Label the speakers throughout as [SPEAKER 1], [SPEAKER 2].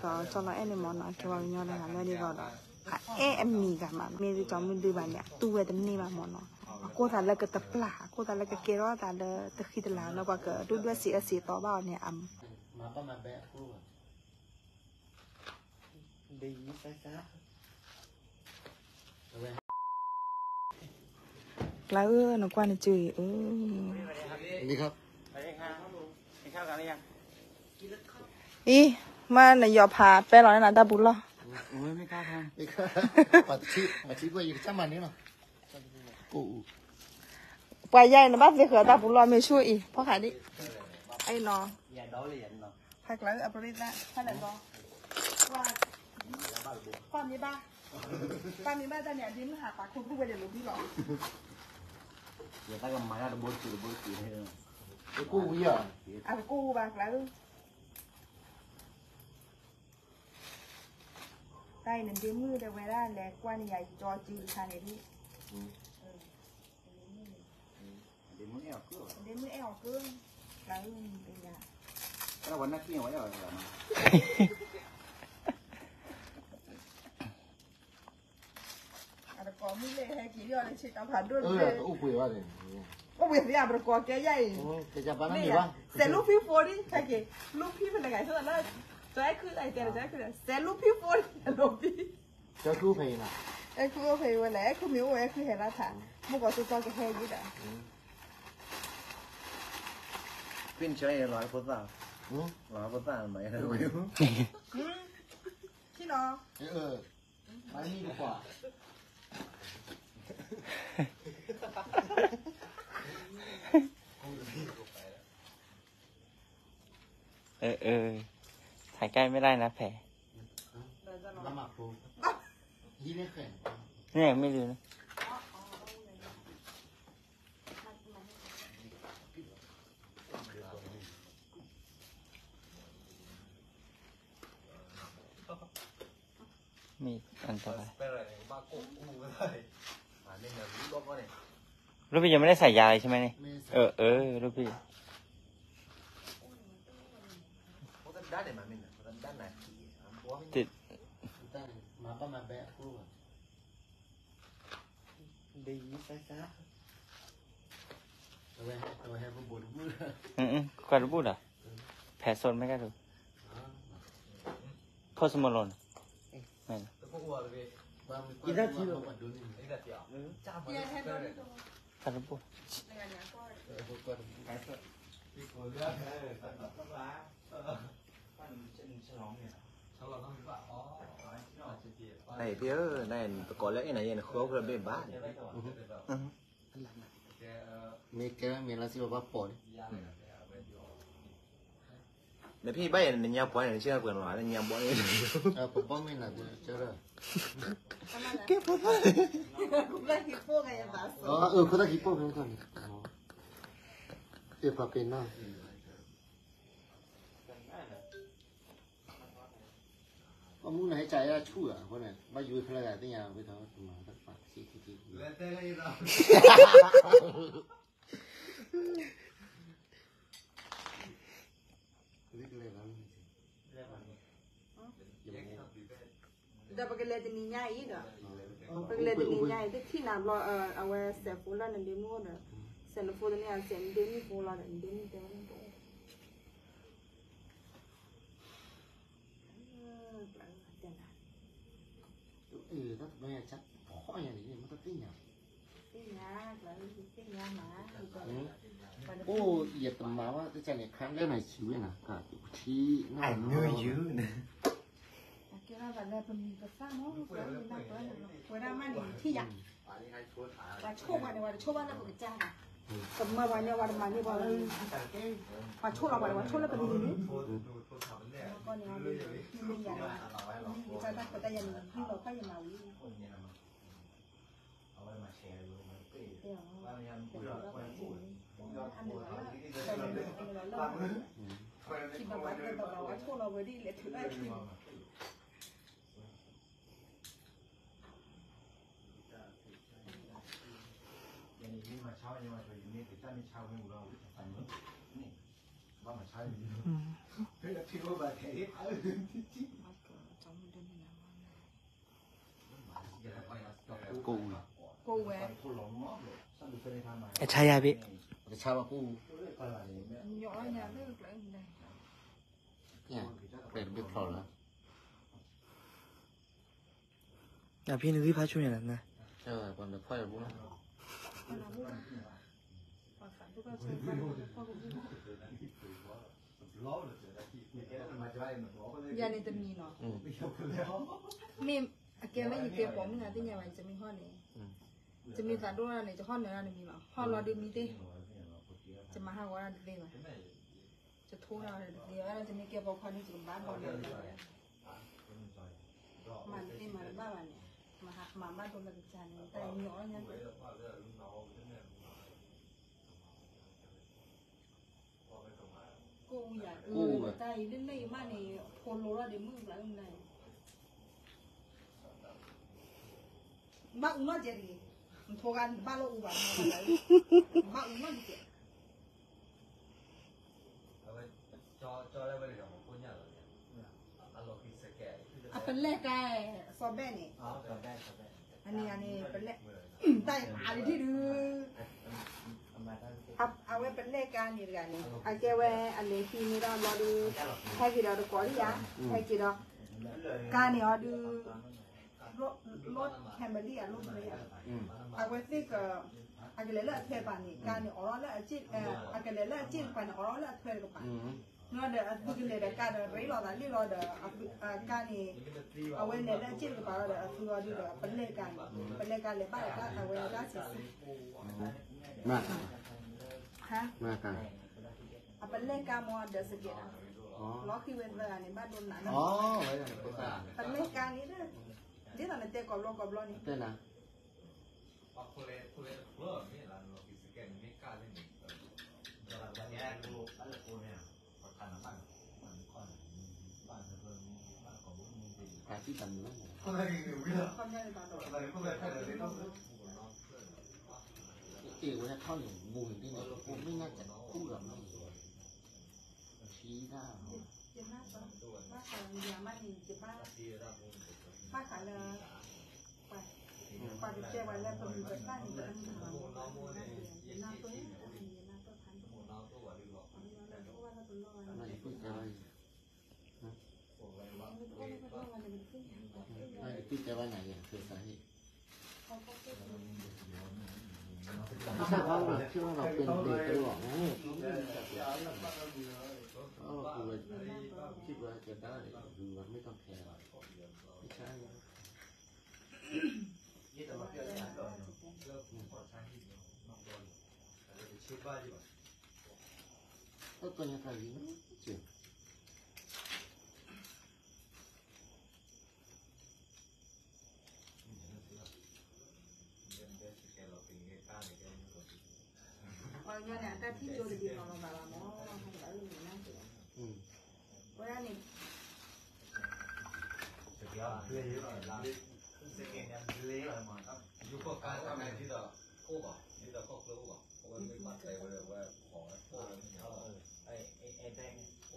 [SPEAKER 1] có cho nó em món nó kêu vào nhau là nó đi vào đó em mì cả mà mì thì cho mình đi vào nhà tu về tấm ni mà món nó cô ta là cái tập lạ cô ta là cái kia đó ta là từ khi là nó qua cái đôi xì to bao này ấm
[SPEAKER 2] mà có mà bé cô đi xa
[SPEAKER 1] lá nó qua nó chửi
[SPEAKER 2] đi không
[SPEAKER 1] ý mà nó dọa phá bé nói là ta bút lo
[SPEAKER 2] ไม่กล้าทำไม่กล้ามาชี้ว่าอยู่จ้ามันนี่เนาะกู
[SPEAKER 1] ปลายใหญ่นะบ้านเสียเขือตาบút loไม่ช่วยอีเพราะขายดิไอ้นอผักแล้วเอาไปได้ถ้าไหนนอว่าป้ามีบ้าแต่เนี่ยยิ้มหาปากคุณผู้บริหารพี่หรอ
[SPEAKER 2] อย่าตั้งมาแล้วบนสีให้เลยกูวิ่ง
[SPEAKER 1] อ่ะกูบ้าแล้วได้หนึ่งเดือนมือแต่เวลาแหลกว่านี่ใหญ่จอจืดทานไอ้ที่
[SPEAKER 2] เดี๋ยวมึงแอลเกลือ
[SPEAKER 1] แล้วเป็นยา
[SPEAKER 2] แล้ววันนั้นที่เอาไว้อะไรมา
[SPEAKER 1] อะไรก็ไม่เลยให้กี่เรื่องเลยชิดเอาผ่านด้วย
[SPEAKER 2] อู้คุยว่าเลย
[SPEAKER 1] ก็เวียนยาประกอบแกใหญ่
[SPEAKER 2] จะบ้านนั่นดีวะ
[SPEAKER 1] เสร็จลูกพี่โฟนี่ใช่กี่ลูกพี่เป็นยังไงเท่านั้นใจคือไอเดียใจคือเสร็จลูกพี่โฟนลูกพี่
[SPEAKER 2] จะคู่เพย์นะ
[SPEAKER 1] ไอ้คู่เพย์วันไหนคู่มิวไอ้คู่เฮล่าถามมุกก็ตัวแกเฮยี่ด่ะ
[SPEAKER 2] เป็นใช้100%ไหม
[SPEAKER 1] ที่นอ
[SPEAKER 2] ไม่มีกว่า
[SPEAKER 3] ถ่ายใกล้ไม่ได้นะแผล
[SPEAKER 2] ละหมาดปูยี่ไม่เคย
[SPEAKER 3] เนี่ยไม่รู้นะมีอันตรายลูกพี่ยังไม่ได้ใส่ยาใช่ไหมเนี่ยลูกพี่ติด
[SPEAKER 2] มาป้ามาแบะกูดีซ่าเอาไว้บนมือ
[SPEAKER 3] กระดูกอ่ะแผลโซนไม่กระดูกข้อสมองหล่นไม่
[SPEAKER 2] อีน่าที่เรา
[SPEAKER 3] กระดูก
[SPEAKER 2] này phía này có lẽ này khó hơn bên bát mình là siêu bắp bò đấyพี่bay này nhau bò này chưa quyền nói là nhau bò này bò mình là chưa rồi
[SPEAKER 1] cái bò cũng là hip hop cái bà
[SPEAKER 2] có ta hip hop không còn tiếp vào bên nó muốn này chạy ra chui à con này bao nhiêu cái là cái nhà bây giờ mà tất cả chỉ lên đây rồi
[SPEAKER 1] đã bagi lihat ini nyai dah, bagi lihat ini nyai itu khi nào lo awal set pula nanti mau dah, set pula ni set ni pula nanti ni jangan tu.
[SPEAKER 2] Tất bây chắc khó nhà này mà tất tin nhỉ?
[SPEAKER 1] Tin nhà mà.
[SPEAKER 2] Ô, giờ tầm máu á, cái này kháng cái này xíu nè, cả chi
[SPEAKER 3] ảnh người dữ nè.
[SPEAKER 1] Cái đó là phần cái sao nó vừa ra mà thi giặc, và chốt vào này vào chốt vào là cái cha này, cầm mà vào nhau vào mà như vào và chốt là vào chốt là cái gì nữa. Con này mình nhà người ta đặt cái tay mình khi vào cái màu gì khi mà bán cái tàu ăn thua nó mới đi lại thứ này thì
[SPEAKER 3] ไอ้ชายาพี่
[SPEAKER 2] จะชาวปู
[SPEAKER 1] nhỏ nhà nước lại này
[SPEAKER 2] เนี่ยเป็นบิ๊กพอแล้ว
[SPEAKER 3] อ่ะพี่นึกพี่พาช่วยหน่อยนะ
[SPEAKER 2] ใช่ป่ะคนเดียวพ่อจะพูด
[SPEAKER 1] còn là mua còn phải lúc đó chơi phảiพ่อก็พูดยาในจะมีเนาะมีอาเกลไม่อยู่เกลผมนี่นะที่เนี่ยมันจะมีห้อนี้จะมีสารด้วยเนี่ยจะห้อเนื้อเนี่ยมีเนาะห้อรอดีมีดิจะมาหาว่าดีไหมจะทุ่งเราเดี๋ยวเราจะมีเกลบอกคนนี้จะบ้านคนเดียวมันที่มาบ้านเนี่ยมาหามาบ้านตรงนั้นจานแต่หน่อยนั่นกูอยากแต่เล่นๆมาเนี่ยคนรู้แล้วเดี๋ยวมึงแล้วมึงไหนบ้าอุ้งน่าจะดีมันโทรกันบ้าเราอุ้งบ้าบ้าอุ้งน่าจะอ่ะเป็นแรกไงซอแบ่เนี่ยอันนี้เป็นแรกได้อะไรที่ดูเอาไว้เป็นเลขการอยู่กันนี่อาเจเวอันนี้ที่นี่เราดูให้กี่เราดูก่อนดิยะให้กี่เราการนี่เราดูรถแคมเบอรี่อะรถเลยอะเอาไว้ที่ก็อาเกเลเลเทปานี่การนี่อ๋อแล้วจิตอาเกเลเลจิตปานอ๋อแล้วเทกับปานนั่นเดี๋ยวดูกันเลยเดี๋ยวการเดี๋ยวรีรอได้รีรอเดี๋ยวการนี่เอาไว้เนี่ยแล้วจิตกับปานเดี๋ยวคือเราดูเดี๋ยวเป็นเลขการเลยป้าก็เอาไว้ได้สิ
[SPEAKER 2] มาก
[SPEAKER 1] ฮะ
[SPEAKER 2] มากกัน
[SPEAKER 1] เอาเป็นเลขการมอเดอร์สเกตล้อคือเวลาในบ้านโดนหนัง
[SPEAKER 2] อ๋อไว้กันภาษา
[SPEAKER 1] เป็นเลขการนี้ด้วยเดี๋ยวตอนนี้เตะกอบล้อนี่
[SPEAKER 2] เต้นนะปาที่ตันนั่น
[SPEAKER 1] ความยากในตอนโดด
[SPEAKER 2] เอ๋วันนี้เข้าอย่างบุญที่เนี่ยผมไม่น่าจะคู่กับมันชี้หน้า
[SPEAKER 1] เจ็บมากปะบ้าขายยามาหนิเจ็บมากบ้าขายเลยไปไปเจ็บวันแรกเป็นแบบบ้านนี่เป็นหน้าตัวหน้าตัวทัน
[SPEAKER 2] น่าจะพูดจะอะไรพูดจะว่าไหนอย่างคือสาเหตุไม่ใช่เพราะเราคิดว่าเราเป็นเด็กหรือเปล่าเราคิดว่าจะได้ดูว่าไม่ต้องแคร์ไม่ใช่ก็ตัวยังไงจริง
[SPEAKER 1] วันนี้แต่ที่โจดีๆเราแบบว่าน้องให้เราอยู่นั่นเองวันนี้
[SPEAKER 4] 如果刚上面记得过吧，记得过路吧，我们没把带回来，我跑了过了那条。哎，过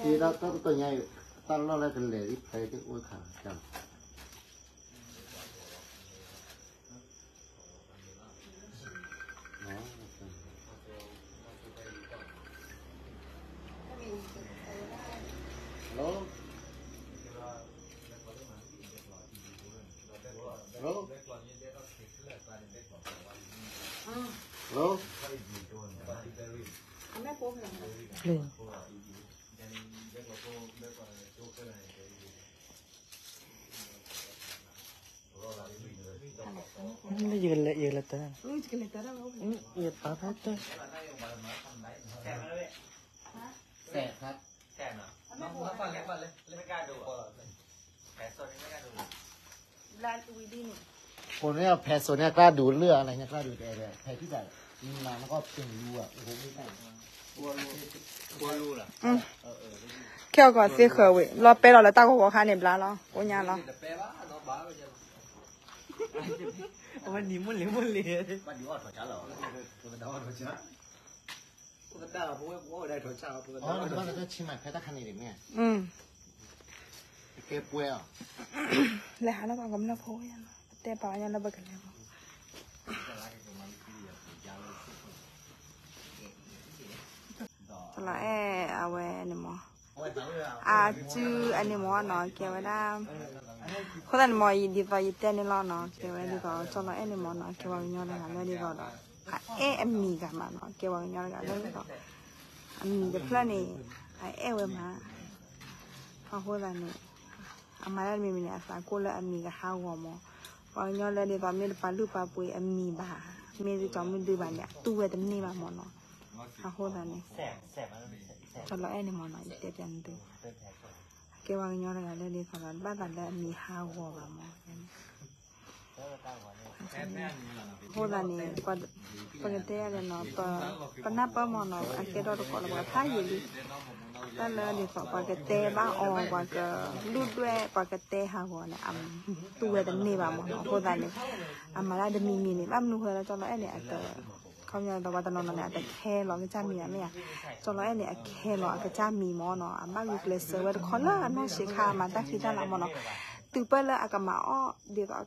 [SPEAKER 4] ，thì
[SPEAKER 2] đó tôi nhảy tao lo lại thành lệ ít thấy cái ôi khả chẳng đó Hello. Hello.
[SPEAKER 1] แม่โป๊ะเลย
[SPEAKER 3] เรื่อง ไม่ยืนเลยยืนเลยตอนนั้น
[SPEAKER 1] que le estará bajo.
[SPEAKER 3] ยืนปั๊บแล้วตัว
[SPEAKER 2] แสบครับ
[SPEAKER 4] แค่น่ะน้องฟังเล็กก่อนเลยไม่กล้าดูแผลสดไม่กล้าดู
[SPEAKER 1] La Uidini.
[SPEAKER 2] คนเนี้ยแพ้โซนเนี้ยกล้าดูเลือดอะไรเงี้ยกล้าดูแต่แพ้ที่แบบยิงมาแล้วก็เป็นรูอ่ะโอ้โหไม่ได้
[SPEAKER 4] กลัวรู้ล่ะ
[SPEAKER 1] Kêu gọi xe khởi vị. Lo bê lo là tao có khả niệm lá lo. Cô nhà lo.
[SPEAKER 4] แต่แปลว่าน้องบ้าไปจะ
[SPEAKER 3] วันนี้มันเหลวมันเหลว
[SPEAKER 2] มันอยู่ออดถอดช้าเหรอมันดาวถอดช้า
[SPEAKER 4] พวกตาพวกได้ถอยเช้าพวก
[SPEAKER 2] อ๋อแล้วมันจะชิมใหม่แพ้ตะคันนี่เนี่ย เก็บป่วยอ่ะ
[SPEAKER 1] Lẽ nó còn cấm nó phối. Tê bảo nhau nó bật cái này. Là à về này mà à chứ anh em muốn nói kêu là có lần mà đi vào tên này lo nó kêu đi vào cho nó anh em muốn nói kêu vào nhau là nó đi vào đó à em mì cả mà nó kêu vào nhau là nó đi vào anh cái plan này em mà họ là này mà là mình là sao cô là anh mì cái hao mà vào nhau là đi vào mình phải lưu vào buổi anh mì bà mình đi cho mình đưa bà nhá tu về tấm này mà món nó họ là này cho nó em mà nói để chân từ cái vào nhau là lên đi còn bắt đầu là mì hao gò vào mà hôm nay qua cái té là nó pa nắp pa mà nó ăn cái đó có là thay gì đi ta là đi qua cái té ba qua cái lút đuôi qua cái té hao gò này ăn tu về tận này vào mà hôm nay mà là đêm mì này băm luôn rồi cho nó em này không nhớ đâu nó nàyแต่แค่รอcái cha mì này cho nó này แค่รอcái cha mì mà nó mà được lấy sữa với con là nó sẽ khá mà ta khi ta làm mà nó từ bây giờ cái mà đi cái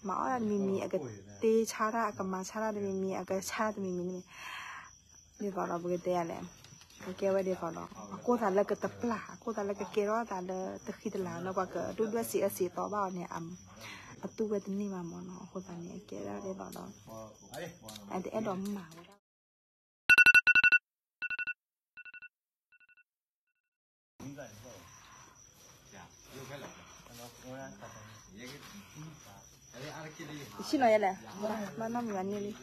[SPEAKER 1] mà mì cái tê cha ra cái mà cha ra mì cái cha mì đi vào đó cái tê này cái vậy đi vào đó cô ta là cái tập lá cô ta là cái kia đó ta là từ khi ta làm nó qua cái đôi đôi xì to bao này tu về tính mà nó cô ta này kia đó đi vào đó anh thấy đó mà xin nói là mà nó mình ăn đi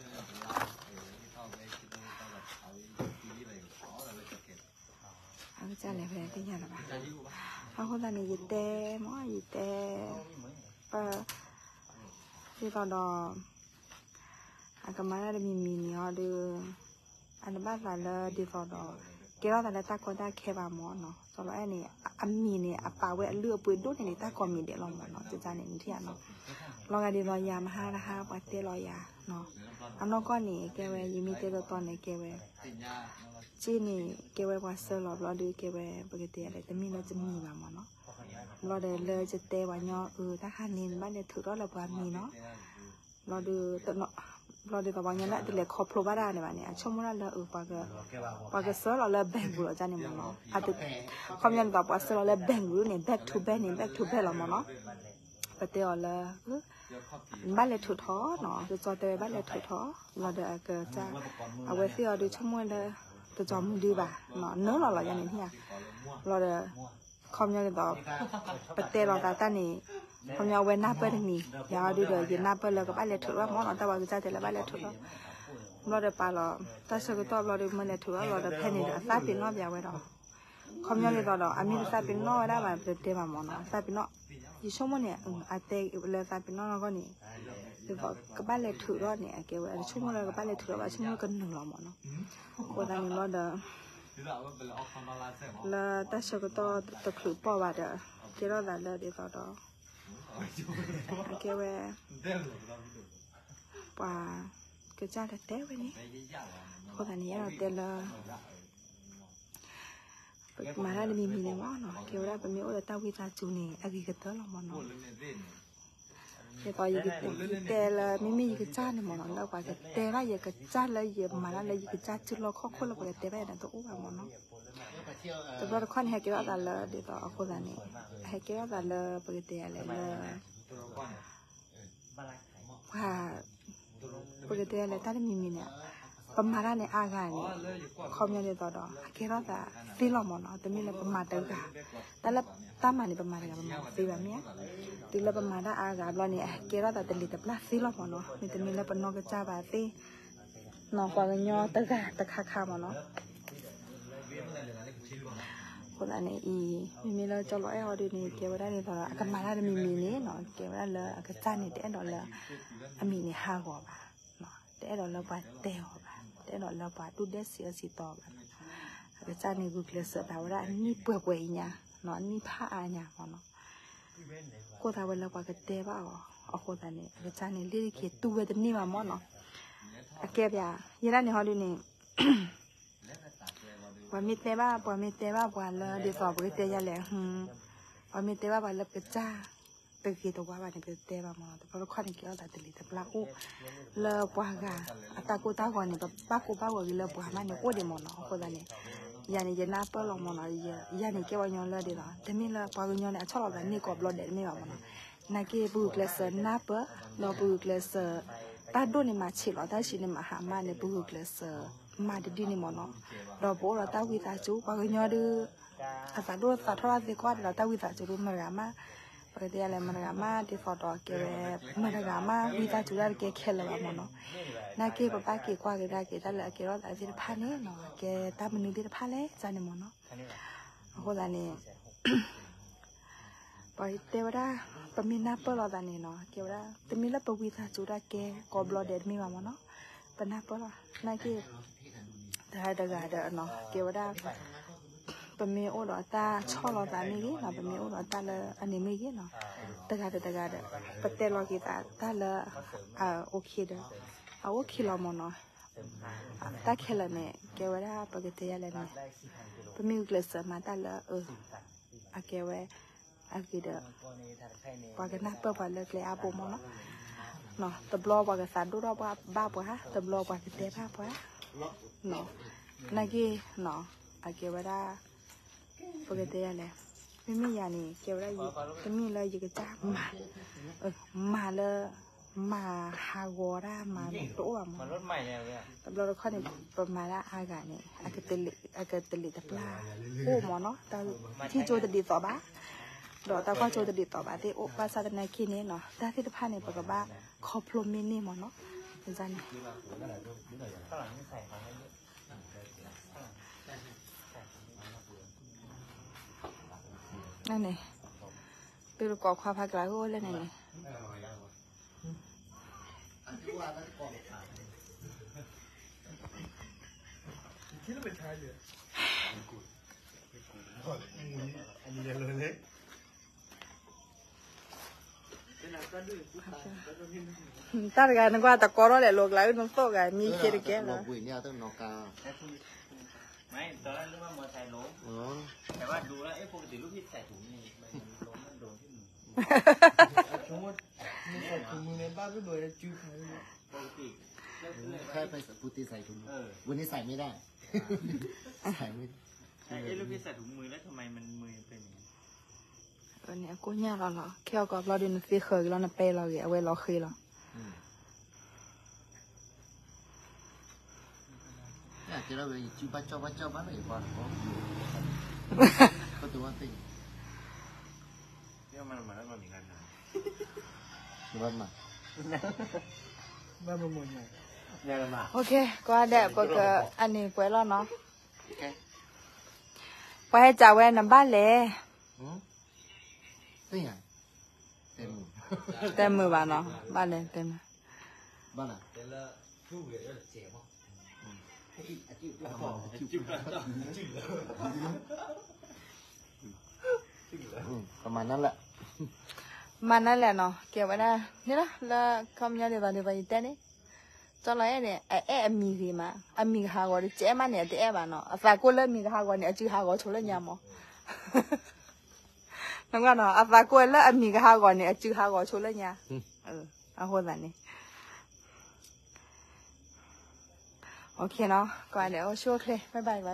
[SPEAKER 1] anh cha này về cái nhà là bà anh cô ta này gì tê món gì tê và đi vào đó anh cầm máy ra mình nhỏ đưa anh bắt là đi vào đó cái đó là ta có ta kẹp vào món nó cho nó này ăn mì này à bảo vệ lừa bưởi đốt này ta còn mì để lòng món nóจะจานนี้ที่nóลองกันดีลอยยามาห้าละห้าปัดเตลอยยาเนาะอันนั้นก็นี่แกเวยิมีเตลตอนนี้แกเวจีนี่แกเวว่าเซอร์เราดูแกเวปกติอะไรแต่มีเราจะมีมาหมดเนาะเราเดินเลยจะเตะวันย่อถ้าหันนินบ้านเนี่ยถือว่าเราบ้านมีเนาะเราดูตเนาะเราดูตะวันยันละแต่เลยขอบพระบารมีเนี่ยบ้านเนี่ยช่วงนั้นเราปากเสือเราเลยแบ่งบุหรี่จานเนี่ยมั้งเนาะอาจจะคำยันกับว่าเสือเราเลยแบ่งบุหรี่เนี่ย back to back เนี่ย back to back เรามั้งเนาะปฏิเอาเลยบ้านเลยถูกท้อเนาะจะจอดเตะบ้านเลยถูกท้อเราเดินเกิดจะเอาไว้ที่เราดูช่วงนั้นเลยจะจอมดูบ่าเนาะเนื้อเราอย่างนี้ที่เราเดินคำยันกับปฏิเราตานี่คำยันเว้นหน้าเปิดมียาวดูเดี๋ยวยืนหน้าเปิดเลยกับบ้านเลยถูกว่ามองเราแต่ว่าจะเจอแล้วบ้านเลยถูกเราเดินไปเราแต่สุดก็ตัวเราเดินมันเลยถูกว่าเราเดินแผ่นนี่เดินซาปินนอกยาวไว้เราคำยันเลยต่อเราอามีซาปินนอกได้มาเป็นเตะมามองเนาะซาปินนอกยี่ชั่วโมงเนี่ยอาเตะเลยซาปินนอกก็นี่เดี๋ยวกับบ้านเลยถูกรอดเนี่ยเกี่ยวกับชั่วโมงเลยกับบ้านเลยถูกว่าชั่วโมงกันหนึ่งเราหมดเนาะคนนั้นเราเดินแล้วแต่สุดก็ตัวตะขลุ่มปอว่าเด้อเกี่ยวกับอะไรเดี๋ยวต่อต่อเกี่ยวกับว่าก็จะได้เตะไว้นี่คนนี้เราเตะเลยมาได้มีในหม้อเนาะเกี่ยวกับเป็นมีโอตาวิตาจูนี่อากิกเตอร์เราหมดเนาะแต่ตอนยี่กิเตะเลยไม่มียี่กิจ้าในหมดเนาะแล้วกว่าเตะว่ายี่กิจ้าเลยยี่มาแล้วยี่กิจ้าจุดเราข้อคนเราไปเตะไปนั่นตัวอุ้มหมดเนาะแต่เราค่อนให้เกี่ยวกับอะไรเดี๋ยวต่อคนนี้ให้เกี่ยวกับอะไรไปเตะอะไรเลยว่าปกติอะไรถ้าได้มีเนี่ยป ประมาณนั้นเนี่ยอาการเนี่ยเขาไม่ได้ต่อดอกแค่เราแต่ตีหลอกหมดเนาะแต่มีเราประมาณเท่ากันแต่ละตามมาเนี่ยประมาณกันประมาณตีแบบนี้ตีเราประมาณได้อาการเราเนี่ยแค่เราแต่ตีแต่ปลาตีหลอกหมดเนาะมีแต่มีเราเป็นนกกระจาบาตีนอกกว่ากันย่อตะกะตะคาคาหมดเนาะคนอันนี้มีเราจะร้อยเอาดีนี่เกี่ยวได้ในตอนกันมาได้มีนี่เนาะเกี่ยวได้เลยกระจานี่เด็ดดอกเลยมีนี่ห้ากว่าบาทเนาะเด็ดดอกเลยบาทเดียวบาทเด็ดดอกเลยบาทดูเด็ดเสียสีต่อบาทกระจานี่กูเกลือเสือแบบว่านี่เปลือกเวยเนี่ยเนาะนี่ผ้าอันเนี่ยเนาะกูทำเวลาบาทกระเตะบ้าเอาคนอันนี้กระจานี่เรียกเกี่ยตู้เวทนี่มาหมดเนาะเก็บยายันนี่เขาดูนี่ว่ามีเตะบ้าว่าเลยเดี๋ยวสอบกระเตะยาแหลงว่ามีเตะบ้าว่าเล็บกระจ้าตะกี้ตัวว่าเนี่ยกระเตะบ้ามาแต่พอเราข้อนี้เกี่ยวกับตะลิตะปลาอู้เล็บว่ากันตากูตาก่อนเนี่ยป้ากูว่าเล็บว่ามันเนี่ยอู้เดี๋ยวมันเนาะคนละเนี่ยยาเนี่ยจะน่าเปิดลงมันเนาะยาเนี่ยเกี่ยวกับย้อนเลยดีละแต่มีเลยพอย้อนเนี่ยชอบแบบนี้กอบรถเด็ดไม่แบบมันนักเก็บบุกเลเซอร์น่าเปิดเราบุกเลเซอร์ตาโดนเนี่ยมาฉีดเราตาฉีดเนี่ยมาหามาเนี่ยบุกเลเซอร์มาดีๆนี่มันเนาะเราบอกเราตาวิตาจูพอย้อนดูอาศัยดูสัตว์ทอดสิกว่าเราตาวิตาจูดูมันรามาปกติอะไรมันรามาที่ฟอดเกลมันรามาวิตาจูได้เกลเคลแบบมันเนาะนักเก็บป้าเกี่ยวกับได้เกี่ยวกับเกี่ยวกับอะไรที่ผ่านเนี่ยเนาะเกี่ยวตามันนึกที่ผ่านเลยจานเนี่ยมันเนาะคนละเนี่ยไปเดี๋ยวได้ปมีน้าเปิดเราแต่เนี่ยเนาะเกี่ยวได้แต่มีแล้วปวิตาจูได้เกลกอบลอเด็ดมีมามันเนาะเป็นน้าเปิดเรานักเก็บได้เด้อเนาะเกี่ยวได้ปมีโอดตาชอบเราแต่ไม่กี่เนาะปมีโอดตาเลยอันนี้ไม่กี่เนาะเด้อปเตลกีตาเลยโอเคเด้อโอเคเราหมดเนาะตาแค่ละเนี่ยเกี่ยวได้ปกติอะไรเนี่ยปมีกลิ่นมาตาเลยเกี่ยวกี่เด้อปกติน่าเปิดวันเลิกเลยอาบุมเนาะเนาะตบล้อปกติสารดูรอบบ้าปะฮะตบล้อปกติบ้าปะเนาะนักกีเนาะเกี่ยวได้ปกติอะไรไม่มีอย่างนี้เกี่ยวได้ยี่จะมีเลยยี่ก็จ้ามาเลยมาฮาวอร่ามาตัวมันรถใหม่เนี่ยตบล้อเราข้อนี้ประมาณละอากาศเนี่ยอากาศตลิตปลาโอ้หมอเนาะแต่ที่โจตดีต่อบ้าดอกตาก็โจตดีต่อบ้าที่โอ้ภาษาในคีนี้เนาะแต่ที่ผ่านเนี่ยปกติบ้าคอพลมินี่หมอเนาะเป็นจันนั่นไงไปดูกอบความพักหลายก็เล่นไงคิดว่าเป็นชายเลยอันนี้จะเลยเล็กตาการนึกว่าตะกอร์เลยลูกหลานน้องโตกันมีเกล็ดแก่แล้ว
[SPEAKER 2] บุยเนี่ยต้องนอกกา
[SPEAKER 4] ไม่ตอนแรกนึกว่ามอไซค์ล้มแต่ว่าดูแล้วปกติลูกพี่ใส่ถุงนี่มันล้มมันโดนที่มือสมมติมีใส่ถุงมือในบ้านก็โดนแล้วจิ้วปกติ
[SPEAKER 2] แค่ไปปุติใส่ถุงวันนี้ใส่ไม่ได้ใส่ไม่
[SPEAKER 4] ลูกพี่ใส่ถุงมือแล้วทำไมมันมือเป็นอย่างนี้
[SPEAKER 1] วันนี้กูเนี่ยเราเนาะเกี่ยวกับเราดินฟีเคยเราเนี่ยไปเราเอาไว้เราเคยเรา
[SPEAKER 2] เนี่ยจะเราไปจิ้มบ้าเจ้าบ้านไหนบ้างก็ตัวติ่ง
[SPEAKER 4] เนี่ยมันแล้วมันมีการท
[SPEAKER 2] ำบ้านมา
[SPEAKER 4] บ้านมันไงเนี่ยมา
[SPEAKER 1] โอเคก็ได้ปกอันนี้ไปแล้วเนาะไปจ่าไว้น้ำบ้านเลย
[SPEAKER 2] นี่ไง
[SPEAKER 1] เต็มมือบ้านเนาะบ้านเลยเต็ม
[SPEAKER 2] บ้านอ่ะประมาณนั้นแหละ
[SPEAKER 1] มันนั่นแหละเนาะเกี่ยวไว้นะนี่ละแล้วคำนี้เดี๋ยวเราไปเต้นนี่จอเลยเนี่ยมีกี่มามีหากว่าเจ๊มันเนี่ยเจ๊บ้านเนาะฝากกูเลยมีหากว่าเนี่ยจื้อหากว่าชดเลยยังมั้งนั่นก็เนาะฝากกูเลยมีหากว่าเนี่ยจื้อหากว่าชดเลยยังเอาคนแบบนี้โอเคเนาะก่อนเดี๋ยวช่วยเคลียร์บ๊ายบายไว้